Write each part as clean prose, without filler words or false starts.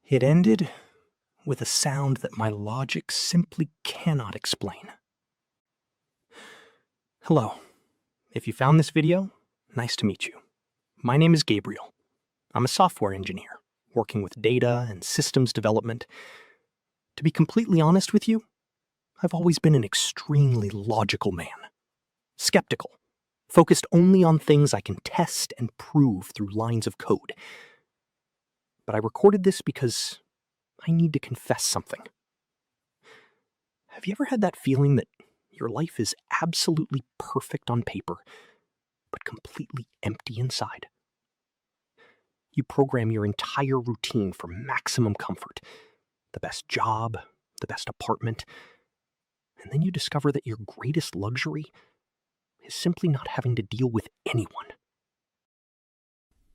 It ended with a sound that my logic simply cannot explain. Hello. If you found this video, nice to meet you. My name is Gabriel. I'm a software engineer, working with data and systems development. To be completely honest with you, I've always been an extremely logical man. Skeptical, focused only on things I can test and prove through lines of code. But I recorded this because I need to confess something. Have you ever had that feeling that your life is absolutely perfect on paper, but completely empty inside? You program your entire routine for maximum comfort, the best job, the best apartment, and then you discover that your greatest luxury is simply not having to deal with anyone.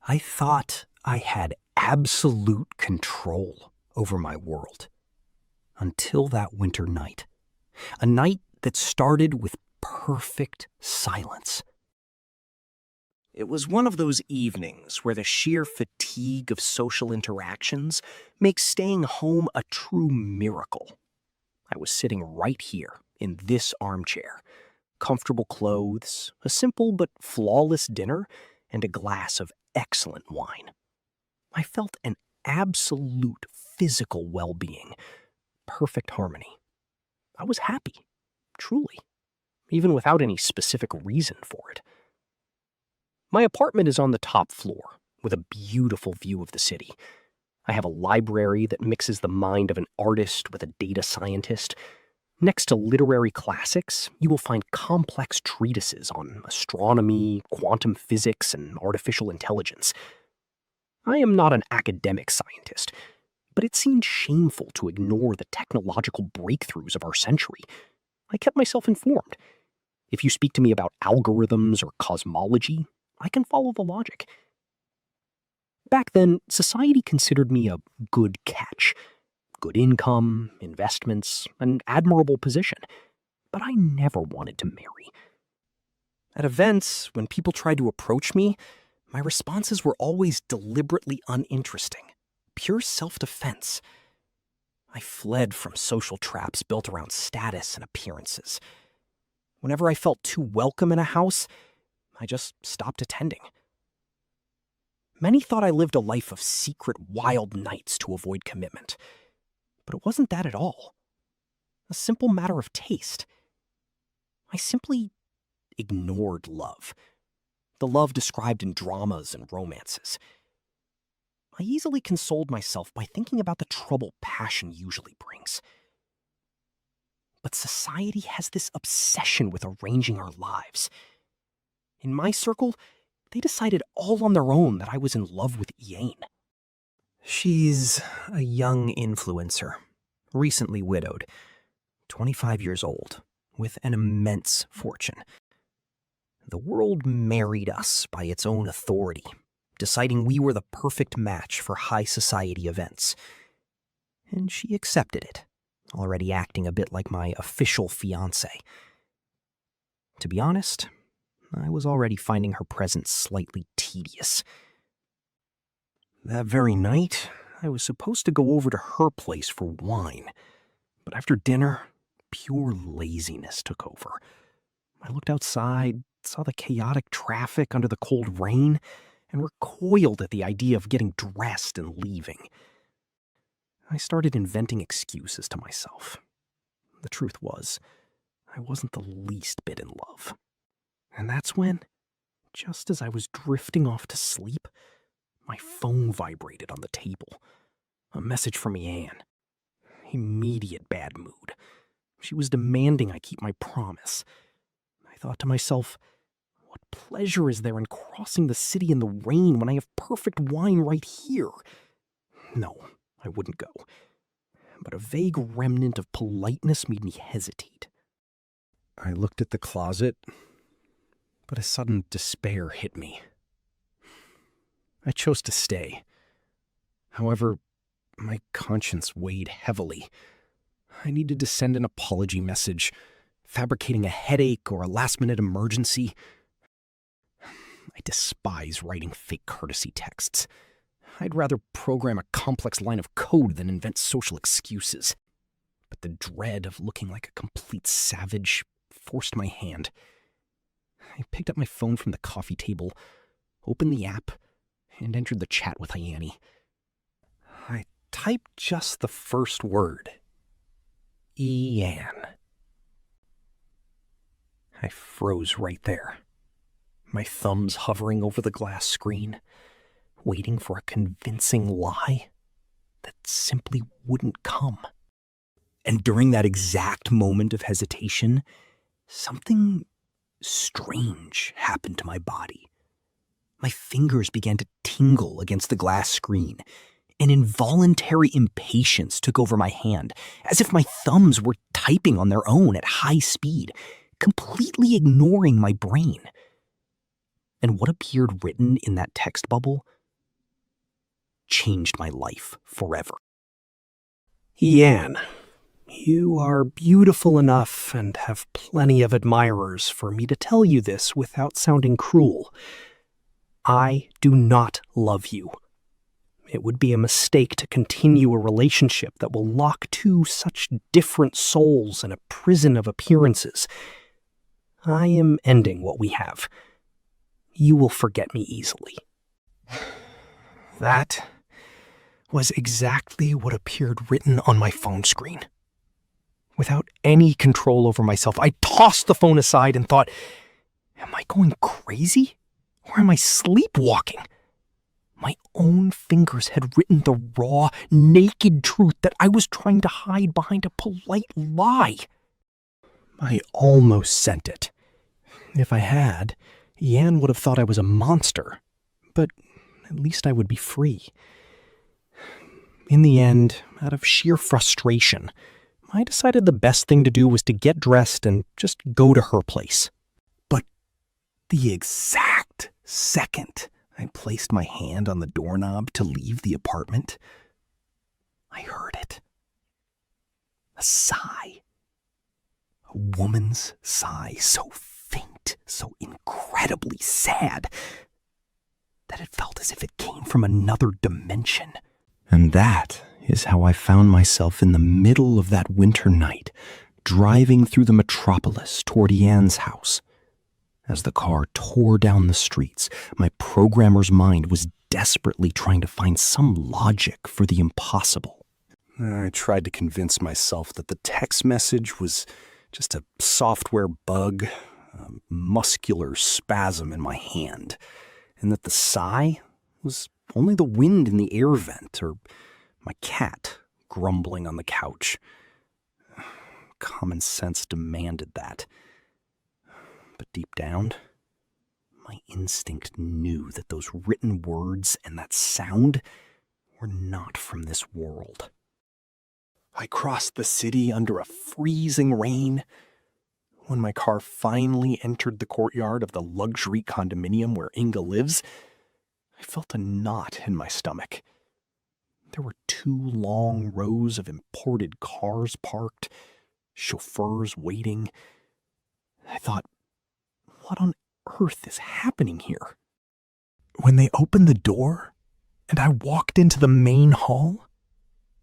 I thought I had absolute control over my world until that winter night. A night that started with perfect silence. It was one of those evenings where the sheer fatigue of social interactions makes staying home a true miracle. I was sitting right here in this armchair, comfortable clothes, a simple but flawless dinner, and a glass of excellent wine. I felt an absolute physical well-being, perfect harmony. I was happy, truly, even without any specific reason for it. My apartment is on the top floor, with a beautiful view of the city. I have a library that mixes the mind of an artist with a data scientist. Next to literary classics, you will find complex treatises on astronomy, quantum physics, and artificial intelligence. I am not an academic scientist, but it seemed shameful to ignore the technological breakthroughs of our century. I kept myself informed. If you speak to me about algorithms or cosmology, I can follow the logic. Back then, society considered me a good catch. Good income, investments, an admirable position. But I never wanted to marry. At events, when people tried to approach me, my responses were always deliberately uninteresting, pure self-defense. I fled from social traps built around status and appearances. Whenever I felt too welcome in a house, I just stopped attending. Many thought I lived a life of secret, wild nights to avoid commitment. But it wasn't that at all. A simple matter of taste. I simply ignored love. The love described in dramas and romances. I easily consoled myself by thinking about the trouble passion usually brings. But society has this obsession with arranging our lives. In my circle, they decided all on their own that I was in love with Ianne. She's a young influencer, recently widowed, 25 years old, with an immense fortune. The world married us by its own authority, deciding we were the perfect match for high society events. And she accepted it, already acting a bit like my official fiancé. To be honest, I was already finding her presence slightly tedious. That very night, I was supposed to go over to her place for wine, but after dinner, pure laziness took over. I looked outside, saw the chaotic traffic under the cold rain, and recoiled at the idea of getting dressed and leaving. I started inventing excuses to myself. The truth was, I wasn't the least bit in love. And that's when, just as I was drifting off to sleep, my phone vibrated on the table. A message from Ianne. Immediate bad mood. She was demanding I keep my promise. I thought to myself, what pleasure is there in crossing the city in the rain when I have perfect wine right here? No, I wouldn't go. But a vague remnant of politeness made me hesitate. I looked at the closet, but a sudden despair hit me. I chose to stay. However, my conscience weighed heavily. I needed to send an apology message, fabricating a headache or a last-minute emergency. I despise writing fake courtesy texts. I'd rather program a complex line of code than invent social excuses. But the dread of looking like a complete savage forced my hand. I picked up my phone from the coffee table, opened the app, and entered the chat with Ianne. I typed just the first word. Ianne. I froze right there, my thumbs hovering over the glass screen, waiting for a convincing lie that simply wouldn't come. And during that exact moment of hesitation, something strange happened to my body. My fingers began to tingle against the glass screen. An involuntary impatience took over my hand, as if my thumbs were typing on their own at high speed, completely ignoring my brain. And what appeared written in that text bubble changed my life forever. Ianne, you are beautiful enough and have plenty of admirers for me to tell you this without sounding cruel. I do not love you. It would be a mistake to continue a relationship that will lock two such different souls in a prison of appearances. I am ending what we have. You will forget me easily. That was exactly what appeared written on my phone screen. Without any control over myself, I tossed the phone aside and thought, am I going crazy? Or am I sleepwalking? My own fingers had written the raw, naked truth that I was trying to hide behind a polite lie. I almost sent it. If I had, Ianne would have thought I was a monster, but at least I would be free. In the end, out of sheer frustration, I decided the best thing to do was to get dressed and just go to her place. But the exact second I placed my hand on the doorknob to leave the apartment, I heard it. A sigh. A woman's sigh, so faint, so incredibly sad, that it felt as if it came from another dimension. And that is how I found myself in the middle of that winter night, driving through the metropolis toward Ianne's house. As the car tore down the streets, my programmer's mind was desperately trying to find some logic for the impossible. I tried to convince myself that the text message was just a software bug, a muscular spasm in my hand, and that the sigh was only the wind in the air vent or my cat grumbling on the couch. Common sense demanded that. But deep down, my instinct knew that those written words and that sound were not from this world. I crossed the city under a freezing rain. When my car finally entered the courtyard of the luxury condominium where Inga lives, I felt a knot in my stomach. There were 2 long rows of imported cars parked, chauffeurs waiting. I thought, what on earth is happening here? When they opened the door and I walked into the main hall,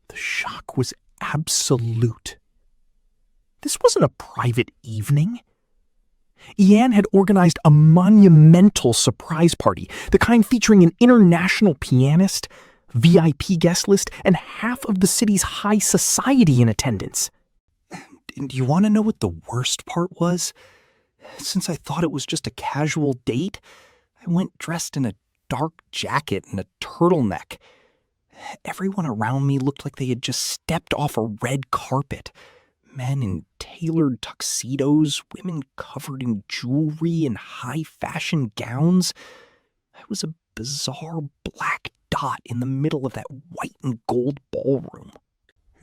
the shock was absolute. This wasn't a private evening. Ianne had organized a monumental surprise party, the kind featuring an international pianist, VIP guest list, and half of the city's high society in attendance. Do you want to know what the worst part was? Since I thought it was just a casual date, I went dressed in a dark jacket and a turtleneck. Everyone around me looked like they had just stepped off a red carpet. Men in tailored tuxedos, women covered in jewelry and high-fashion gowns. I was a bizarre black dot in the middle of that white and gold ballroom.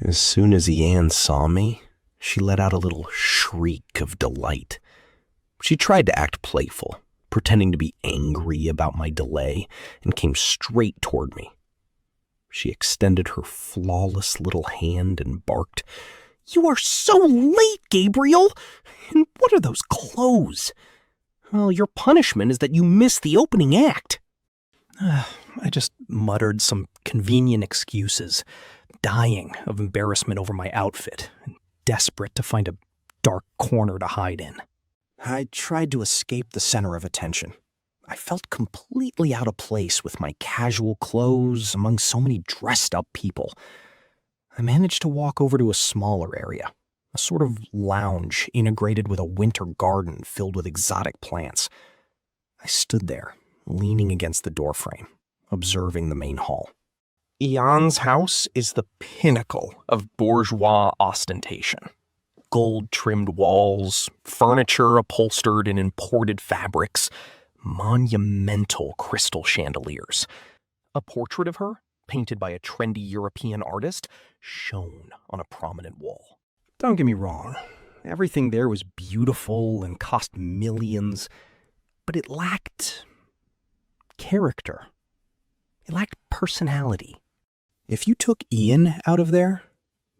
As soon as Ianne saw me, she let out a little shriek of delight. She tried to act playful, pretending to be angry about my delay, and came straight toward me. She extended her flawless little hand and barked, "You are so late, Gabriel! And what are those clothes? Well, your punishment is that you missed the opening act." I just muttered some convenient excuses, dying of embarrassment over my outfit and desperate to find a dark corner to hide in. I tried to escape the center of attention. I felt completely out of place with my casual clothes among so many dressed-up people. I managed to walk over to a smaller area, a sort of lounge integrated with a winter garden filled with exotic plants. I stood there, leaning against the doorframe, observing the main hall. Ianne's house is the pinnacle of bourgeois ostentation. Gold-trimmed walls, furniture upholstered in imported fabrics, monumental crystal chandeliers. A portrait of her, painted by a trendy European artist, shone on a prominent wall. Don't get me wrong, everything there was beautiful and cost millions, but it lacked character. It lacked personality. If you took Ianne out of there,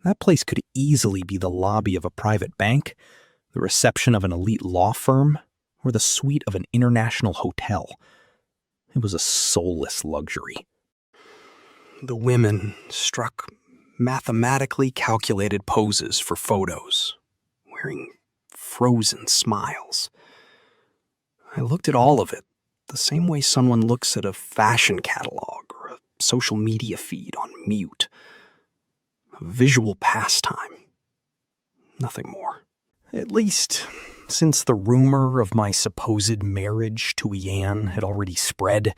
that place could easily be the lobby of a private bank, the reception of an elite law firm, or the suite of an international hotel. It was a soulless luxury. The women struck mathematically calculated poses for photos, wearing frozen smiles. I looked at all of it the same way someone looks at a fashion catalog or a social media feed on mute. A visual pastime. Nothing more. At least, since the rumor of my supposed marriage to Ianne had already spread,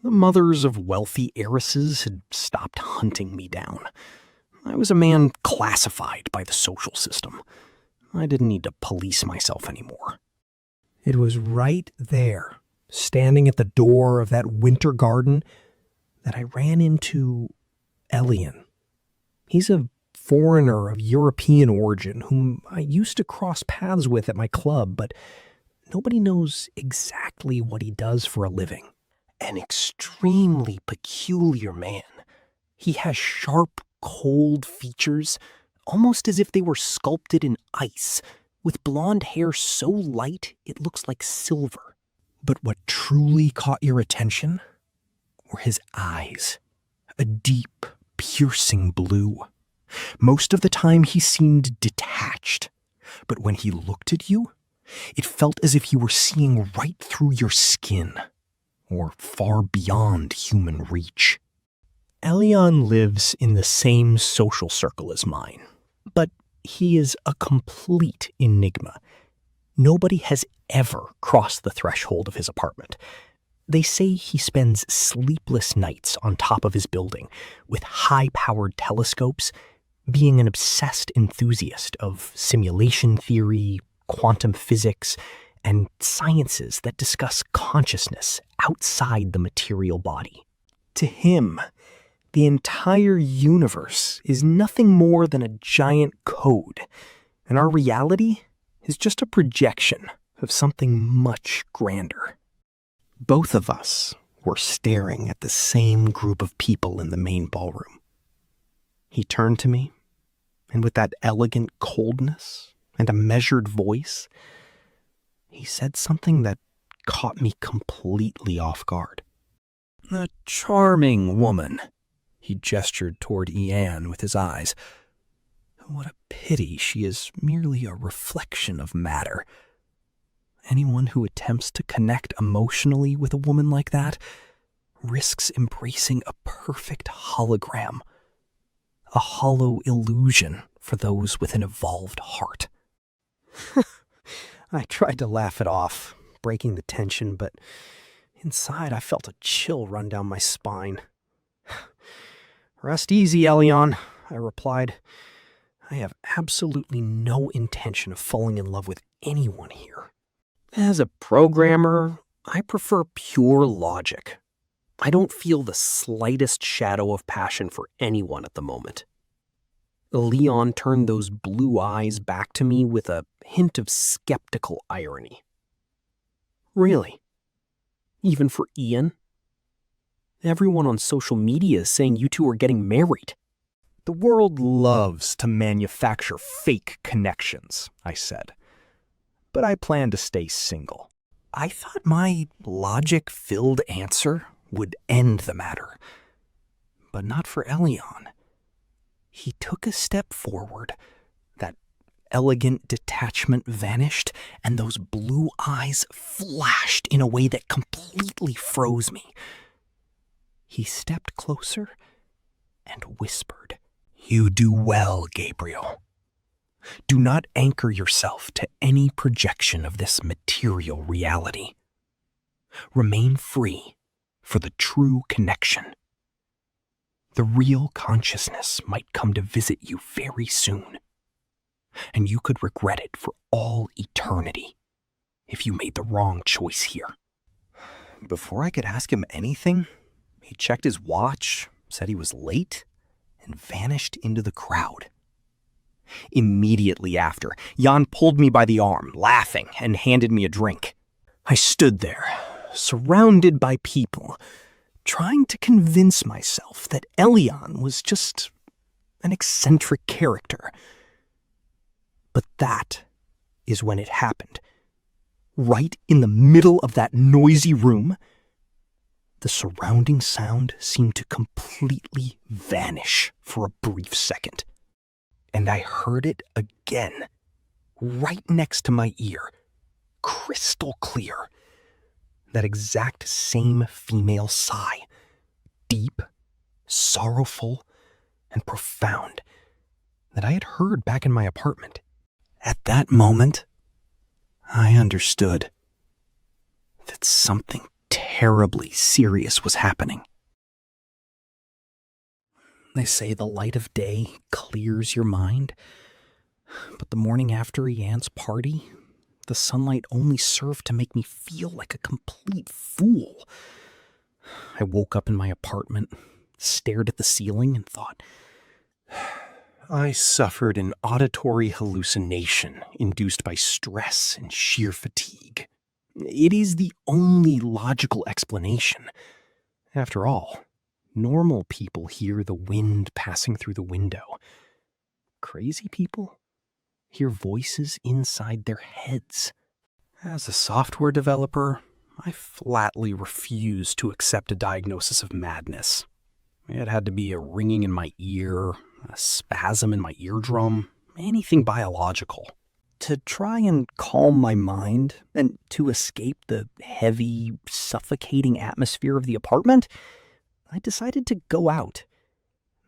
the mothers of wealthy heiresses had stopped hunting me down. I was a man classified by the social system. I didn't need to police myself anymore. It was right there, standing at the door of that winter garden, that I ran into Elyon. He's a foreigner of European origin whom I used to cross paths with at my club, but nobody knows exactly what he does for a living. An extremely peculiar man. He has sharp, cold features, almost as if they were sculpted in ice, with blonde hair so light it looks like silver. But what truly caught your attention were his eyes, a deep, piercing blue. Most of the time he seemed detached, but when he looked at you, it felt as if he were seeing right through your skin, or far beyond human reach. Elyon lives in the same social circle as mine, but he is a complete enigma. Nobody has ever crossed the threshold of his apartment. They say he spends sleepless nights on top of his building with high-powered telescopes, being an obsessed enthusiast of simulation theory, quantum physics, and sciences that discuss consciousness outside the material body. To him, the entire universe is nothing more than a giant code, and our reality is just a projection of something much grander. Both of us were staring at the same group of people in the main ballroom. He turned to me, and with that elegant coldness and a measured voice, he said something that caught me completely off guard. "A charming woman," he gestured toward Ianne with his eyes. "What a pity she is merely a reflection of matter. Anyone who attempts to connect emotionally with a woman like that risks embracing a perfect hologram, a hollow illusion for those with an evolved heart." I tried to laugh it off, breaking the tension, but inside I felt a chill run down my spine. "Rest easy, Elyon," I replied. "I have absolutely no intention of falling in love with anyone here. As a programmer, I prefer pure logic. I don't feel the slightest shadow of passion for anyone at the moment." Elyon turned those blue eyes back to me with a hint of skeptical irony. "Really? Even for Ianne? Everyone on social media is saying you two are getting married." "The world loves to manufacture fake connections," I said. "But I plan to stay single." I thought my logic-filled answer would end the matter. But not for Elyon. He took a step forward. That elegant detachment vanished, and those blue eyes flashed in a way that completely froze me. He stepped closer and whispered, "You do well, Gabriel. Do not anchor yourself to any projection of this material reality. Remain free for the true connection. The real consciousness might come to visit you very soon, and you could regret it for all eternity if you made the wrong choice here." Before I could ask him anything, he checked his watch, said he was late, and vanished into the crowd. Immediately after, Ianne pulled me by the arm, laughing, and handed me a drink. I stood there, surrounded by people, trying to convince myself that Elyon was just an eccentric character. But that is when it happened. Right in the middle of that noisy room, the surrounding sound seemed to completely vanish for a brief second. And I heard it again, right next to my ear, crystal clear. That exact same female sigh, deep, sorrowful, and profound, that I had heard back in my apartment. At that moment, I understood that something terribly serious was happening. They say the light of day clears your mind, but the morning after Ianne's party, the sunlight only served to make me feel like a complete fool. I woke up in my apartment, stared at the ceiling, and thought, I suffered an auditory hallucination induced by stress and sheer fatigue. It is the only logical explanation. After all, normal people hear the wind passing through the window. Crazy people hear voices inside their heads. As a software developer, I flatly refused to accept a diagnosis of madness. It had to be a ringing in my ear, a spasm in my eardrum, anything biological. To try and calm my mind and to escape the heavy, suffocating atmosphere of the apartment, I decided to go out.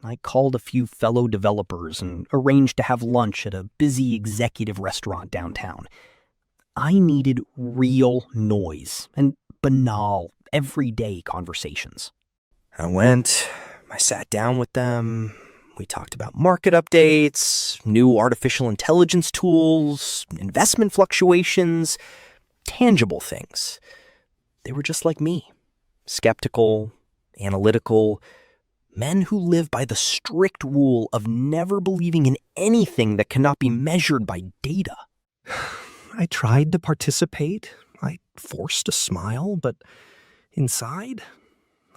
I called a few fellow developers and arranged to have lunch at a busy executive restaurant downtown. I needed real noise and banal, everyday conversations. I went, I sat down with them. We talked about market updates, new artificial intelligence tools, investment fluctuations, tangible things. They were just like me, skeptical, analytical, men who live by the strict rule of never believing in anything that cannot be measured by data. I tried to participate. I forced a smile, but inside,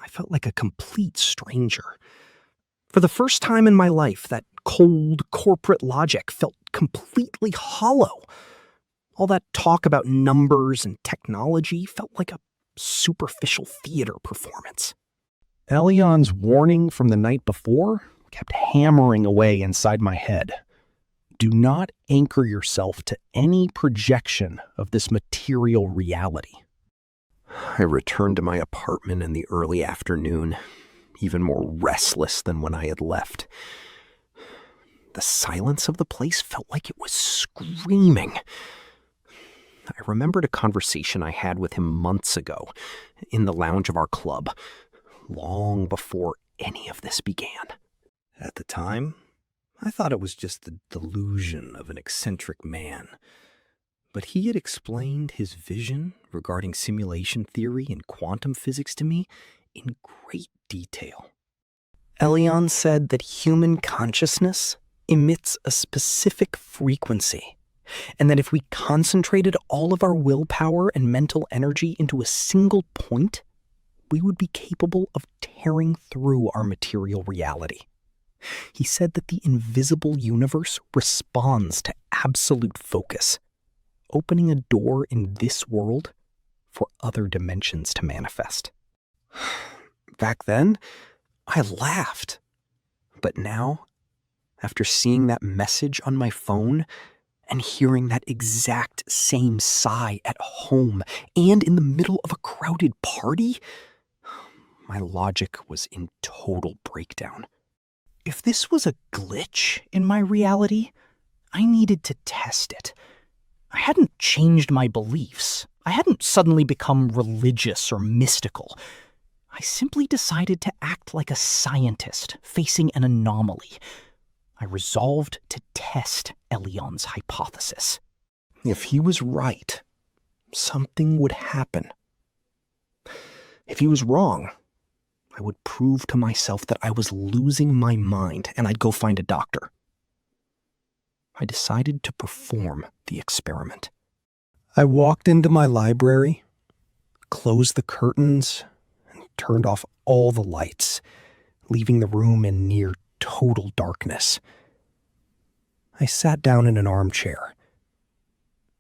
I felt like a complete stranger. For the first time in my life, that cold corporate logic felt completely hollow. All that talk about numbers and technology felt like a superficial theater performance. Elyon's warning from the night before kept hammering away inside my head. Do not anchor yourself to any projection of this material reality. I returned to my apartment in the early afternoon, even more restless than when I had left. The silence of the place felt like it was screaming. I remembered a conversation I had with him months ago in the lounge of our club, long before any of this began. At the time, I thought it was just the delusion of an eccentric man. But he had explained his vision regarding simulation theory and quantum physics to me in great detail. Elyon said that human consciousness emits a specific frequency, and that if we concentrated all of our willpower and mental energy into a single point, we would be capable of tearing through our material reality. He said that the invisible universe responds to absolute focus, opening a door in this world for other dimensions to manifest. Back then, I laughed. But now, after seeing that message on my phone and hearing that exact same sigh at home and in the middle of a crowded party, my logic was in total breakdown. If this was a glitch in my reality, I needed to test it. I hadn't changed my beliefs. I hadn't suddenly become religious or mystical. I simply decided to act like a scientist facing an anomaly. I resolved to test Elyon's hypothesis. If he was right, something would happen. If he was wrong, I would prove to myself that I was losing my mind and I'd go find a doctor. I decided to perform the experiment. I walked into my library, closed the curtains, and turned off all the lights, leaving the room in near total darkness. I sat down in an armchair.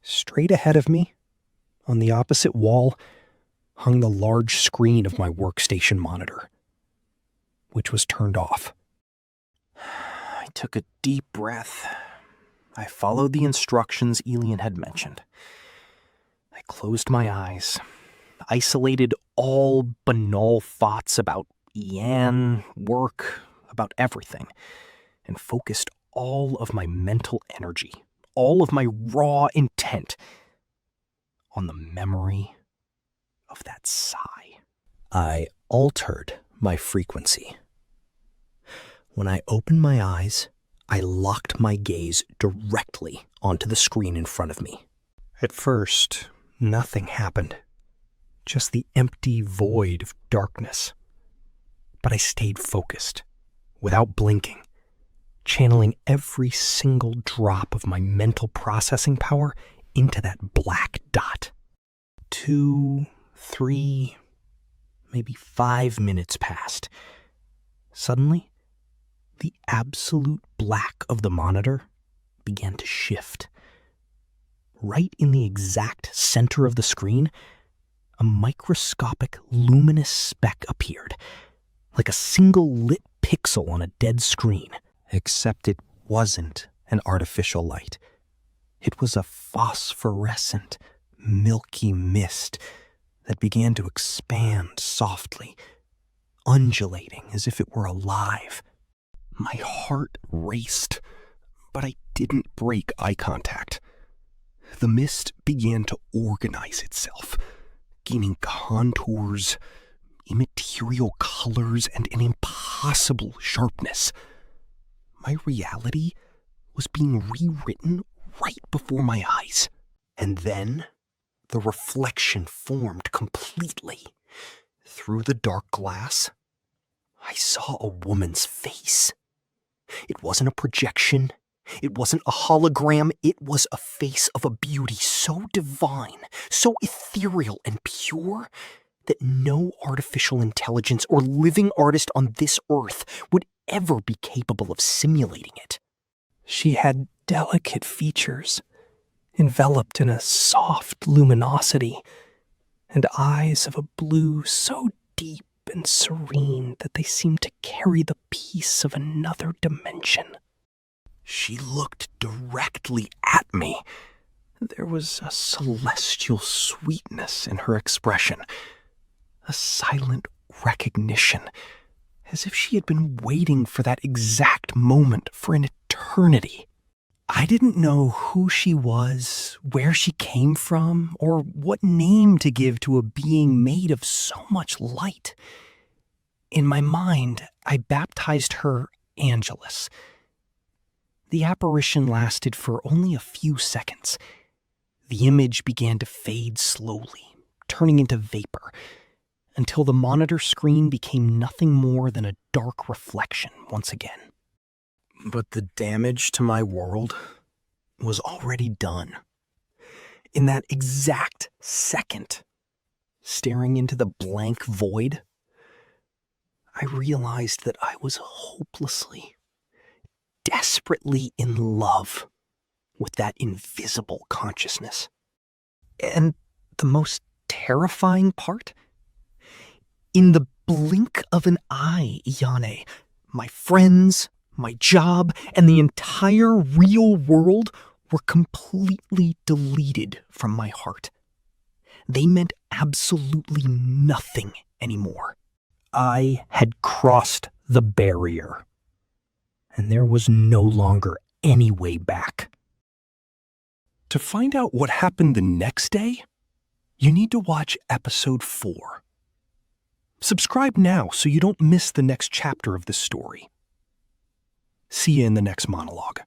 Straight ahead of me, on the opposite wall, hung the large screen of my workstation monitor, which was turned off. I took a deep breath. I followed the instructions Elyon had mentioned. I closed my eyes, isolated all banal thoughts about Ianne, work, about everything, and focused all of my mental energy, all of my raw intent on the memory of that sigh. I altered my frequency. When I opened my eyes, I locked my gaze directly onto the screen in front of me. At first, nothing happened. Just the empty void of darkness. But I stayed focused, without blinking, channeling every single drop of my mental processing power into that black dot. 2, 3, maybe 5 minutes passed. Suddenly, the absolute black of the monitor began to shift. Right in the exact center of the screen, a microscopic luminous speck appeared, like a single lit pixel on a dead screen. Except it wasn't an artificial light. It was a phosphorescent, milky mist that began to expand softly, undulating as if it were alive. My heart raced, but I didn't break eye contact. The mist began to organize itself, gaining contours, immaterial colors, and an impossible sharpness. My reality was being rewritten right before my eyes. And then the reflection formed completely. Through the dark glass, I saw a woman's face. It wasn't a projection. It wasn't a hologram. It was a face of a beauty so divine, so ethereal and pure that no artificial intelligence or living artist on this earth would ever be capable of simulating it. She had delicate features, enveloped in a soft luminosity, and eyes of a blue so deep and serene that they seemed to carry the peace of another dimension. She looked directly at me. There was a celestial sweetness in her expression, a silent recognition, as if she had been waiting for that exact moment for an eternity. I didn't know who she was, where she came from, or what name to give to a being made of so much light. In my mind, I baptized her Angelis. The apparition lasted for only a few seconds. The image began to fade slowly, turning into vapor, until the monitor screen became nothing more than a dark reflection once again. But the damage to my world was already done. In that exact second, staring into the blank void, I realized that I was hopelessly, desperately in love with that invisible consciousness. And the most terrifying part? In the blink of an eye, Ianne. My friends, my job, and the entire real world were completely deleted from my heart. They meant absolutely nothing anymore. I had crossed the barrier, and there was no longer any way back. To find out what happened the next day, you need to watch episode 4. Subscribe now so you don't miss the next chapter of this story. See you in the next monologue.